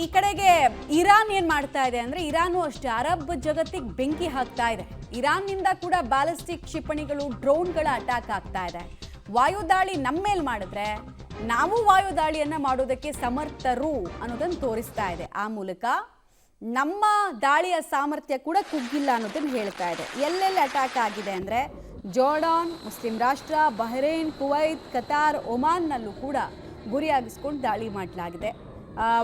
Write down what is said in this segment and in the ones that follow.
ಈ ಕಡೆಗೆ ಇರಾನ್ ಏನ್ ಮಾಡ್ತಾ ಇದೆ ಅಂದ್ರೆ ಇರಾನು ಅಷ್ಟೇ ಅರಬ್ ಜಗತ್ತಿಗೆ ಬೆಂಕಿ ಹಾಕ್ತಾ ಇದೆ. ಇರಾನ್ನಿಂದ ಕೂಡ ಬ್ಯಾಲಿಸ್ಟಿಕ್ ಕ್ಷಿಪಣಿಗಳು ಡ್ರೋನ್ಗಳ ಅಟ್ಯಾಕ್ ಆಗ್ತಾ ಇದೆ. ವಾಯುದಾಳಿ ನಮ್ಮ ಮೇಲೆ ಮಾಡಿದ್ರೆ ನಾವು ವಾಯುದಾಳಿಯನ್ನ ಮಾಡೋದಕ್ಕೆ ಸಮರ್ಥರು ಅನ್ನೋದನ್ನು ತೋರಿಸ್ತಾ ಇದೆ. ಆ ಮೂಲಕ ನಮ್ಮ ದಾಳಿಯ ಸಾಮರ್ಥ್ಯ ಕೂಡ ಕುಗ್ಗಿಲ್ಲ ಅನ್ನೋದನ್ನು ಹೇಳ್ತಾ ಇದೆ. ಎಲ್ಲೆಲ್ಲಿ ಅಟ್ಯಾಕ್ ಆಗಿದೆ ಅಂದರೆ ಜೋರ್ಡಾನ್, ಮುಸ್ಲಿಂ ರಾಷ್ಟ್ರ, ಬಹ್ರೇನ್, ಕುವೈತ್, ಕತಾರ್, ಒಮಾನ್ನಲ್ಲೂ ಕೂಡ ಗುರಿಯಾಗಿಸ್ಕೊಂಡು ದಾಳಿ ಮಾಡಲಾಗಿದೆ.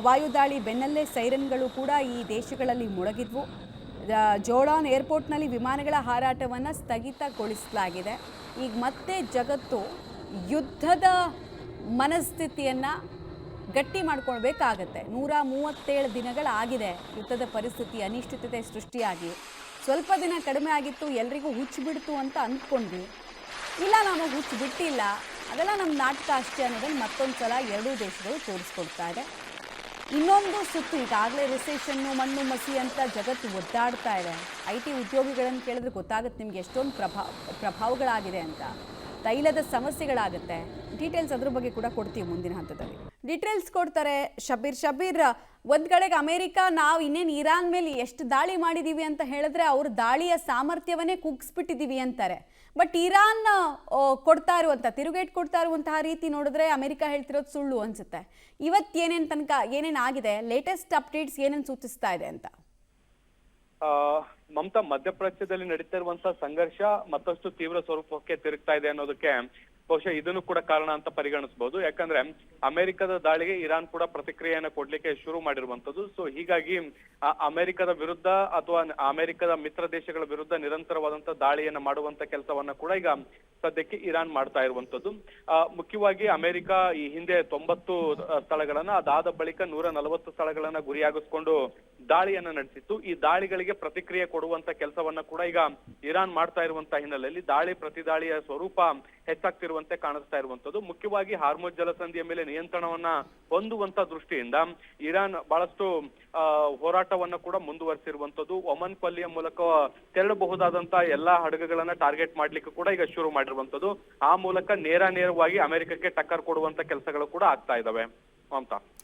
ವಾಯುದಾಳಿ ಬೆನ್ನಲ್ಲೇ ಸೈರನ್ಗಳು ಕೂಡ ಈ ದೇಶಗಳಲ್ಲಿ ಮೊಳಗಿದ್ವು. ಜೋರ್ಡಾನ್ ಏರ್ಪೋರ್ಟ್ನಲ್ಲಿ ವಿಮಾನಗಳ ಹಾರಾಟವನ್ನು ಸ್ಥಗಿತಗೊಳಿಸಲಾಗಿದೆ. ಈಗ ಮತ್ತೆ ಜಗತ್ತು ಯುದ್ಧದ ಮನಸ್ಥಿತಿಯನ್ನು ಗಟ್ಟಿ ಮಾಡ್ಕೊಳ್ಬೇಕಾಗತ್ತೆ. 137 ದಿನಗಳಾಗಿದೆ ಯುದ್ಧದ ಪರಿಸ್ಥಿತಿ, ಅನಿಶ್ಚಿತತೆ ಸೃಷ್ಟಿಯಾಗಿ. ಸ್ವಲ್ಪ ದಿನ ಕಡಿಮೆ ಆಗಿತ್ತು, ಎಲ್ರಿಗೂ ಹುಚ್ಚು ಬಿಡ್ತು ಅಂತ ಅಂದ್ಕೊಂಡ್ವಿ. ಇಲ್ಲ, ನಮಗೆ ಹುಚ್ಚು ಬಿಟ್ಟಿಲ್ಲ, ಅದೆಲ್ಲ ನಮ್ಮ ನಾಟಕ ಅಷ್ಟೇ ಅನ್ನೋದನ್ನು ಮತ್ತೊಂದು ಸಲ ಎರಡೂ ದೇಶಗಳು ತೋರಿಸ್ಕೊಡ್ತಾ ಇದೆ. ಇನ್ನೊಂದು ಸುತ್ತು, ಈಗಾಗಲೇ ರಿಸೆಷನ್ನು, ಮಣ್ಣು ಮಸಿ ಅಂತ ಜಗತ್ತು ಒದ್ದಾಡ್ತಾ ಇದೆ. IT ಉದ್ಯೋಗಿಗಳನ್ನು ಕೇಳಿದ್ರೆ ಗೊತ್ತಾಗುತ್ತೆ ನಿಮ್ಗೆ ಎಷ್ಟೊಂದು ಪ್ರಭಾವಗಳಾಗಿದೆ ಅಂತ. ತೈಲದ ಸಮಸ್ಯೆಗಳಾಗುತ್ತೆ. ಡೀಟೇಲ್ಸ್ ಅದ್ರ ಬಗ್ಗೆ ಕೂಡ ಕೊಡ್ತೀವಿ ಮುಂದಿನ ಹಂತದಲ್ಲಿ. ಡೀಟೇಲ್ಸ್ ಕೊಡ್ತಾರೆ ಶಬೀರ್. ಒಂದು ಕಡೆಗೆ ಅಮೆರಿಕ ನಾವು ಇನ್ನೇನು ಇರಾನ್ ಮೇಲೆ ಎಷ್ಟು ದಾಳಿ ಮಾಡಿದ್ದೀವಿ ಅಂತ ಹೇಳಿದ್ರೆ ಅವ್ರ ದಾಳಿಯ ಸಾಮರ್ಥ್ಯವನ್ನೇ ಕುಗ್ಗಿಸ್ಬಿಟ್ಟಿದ್ದೀವಿ ಅಂತಾರೆ. ಬಟ್ ಇರಾನ್ ಕೊಡ್ತಾ ಇರುವಂಥ ತಿರುಗೇಟ್ ಕೊಡ್ತಾ ಇರುವಂತಹ ರೀತಿ ನೋಡಿದ್ರೆ ಅಮೆರಿಕ ಹೇಳ್ತಿರೋದು ಸುಳ್ಳು ಅನ್ಸುತ್ತೆ. ಇವತ್ತು ಏನೇನು ಆಗಿದೆ, ಲೇಟೆಸ್ಟ್ ಅಪ್ಡೇಟ್ಸ್ ಏನೇನು ಸೂಚಿಸ್ತಾ ಇದೆ ಅಂತ? ಮಮತಾ, ಮಧ್ಯಪ್ರಾಚ್ಯದಲ್ಲಿ ನಡೀತಾ ಇರುವಂತಹ ಸಂಘರ್ಷ ಮತ್ತಷ್ಟು ತೀವ್ರ ಸ್ವರೂಪಕ್ಕೆ ತಿರುಗ್ತಾ ಇದೆ ಅನ್ನೋದಕ್ಕೆ ಬಹುಶಃ ಇದನ್ನು ಕೂಡ ಕಾರಣ ಅಂತ ಪರಿಗಣಿಸಬಹುದು. ಯಾಕಂದ್ರೆ ಅಮೆರಿಕದ ದಾಳಿಗೆ ಇರಾನ್ ಕೂಡ ಪ್ರತಿಕ್ರಿಯೆಯನ್ನ ಕೊಡ್ಲಿಕ್ಕೆ ಶುರು ಮಾಡಿರುವಂತದ್ದು. ಸೊ ಹೀಗಾಗಿ ಅಮೆರಿಕದ ವಿರುದ್ಧ ಅಥವಾ ಅಮೆರಿಕದ ಮಿತ್ರ ದೇಶಗಳ ವಿರುದ್ಧ ನಿರಂತರವಾದಂತಹ ದಾಳಿಯನ್ನ ಮಾಡುವಂತ ಕೆಲಸವನ್ನ ಕೂಡ ಈಗ ಸದ್ಯಕ್ಕೆ ಇರಾನ್ ಮಾಡ್ತಾ ಇರುವಂತದ್ದು. ಮುಖ್ಯವಾಗಿ ಅಮೆರಿಕ ಈ ಹಿಂದೆ 90 ಸ್ಥಳಗಳನ್ನ, ಅದಾದ ಬಳಿಕ 140 ಸ್ಥಳಗಳನ್ನ ಗುರಿಯಾಗಿಸ್ಕೊಂಡು ದಾಳಿಯನ್ನ ನಡೆಸಿತ್ತು. ಈ ದಾಳಿಗಳಿಗೆ ಪ್ರತಿಕ್ರಿಯೆ ಕೊಡುವಂತ ಕೆಲಸವನ್ನ ಕೂಡ ಈಗ ಇರಾನ್ ಮಾಡ್ತಾ ಇರುವಂತಹ ಹಿನ್ನೆಲೆಯಲ್ಲಿ ದಾಳಿ ಪ್ರತಿದಾಳಿಯ ಸ್ವರೂಪ ಹೆಚ್ಚಾಗ್ತಿರುವಂತೆ ಕಾಣಿಸ್ತಾ ಇರುವಂತದ್ದು. ಮುಖ್ಯವಾಗಿ ಹಾರ್ಮುಜ್ ಜಲಸಂಧಿಯ ಮೇಲೆ ನಿಯಂತ್ರಣವನ್ನ ಹೊಂದುವಂತ ದೃಷ್ಟಿಯಿಂದ ಇರಾನ್ ಬಹಳಷ್ಟು ಹೋರಾಟವನ್ನ ಕೂಡ ಮುಂದುವರಿಸಿರುವಂತದ್ದು. ಒಮನ್ ಕೊಲ್ಲಿಯ ಮೂಲಕ ತೆರಳಬಹುದಾದಂತಹ ಎಲ್ಲಾ ಹಡಗುಗಳನ್ನ ಟಾರ್ಗೆಟ್ ಮಾಡ್ಲಿಕ್ಕೆ ಕೂಡ ಈಗ ಶುರು ಮಾಡಿರುವಂತದ್ದು. ಆ ಮೂಲಕ ನೇರವಾಗಿ ಅಮೆರಿಕಕ್ಕೆ ಟಕ್ಕರ್ ಕೊಡುವಂತ ಕೆಲಸಗಳು ಕೂಡ ಆಗ್ತಾ ಇದಾವೆ ಮಮತಾ.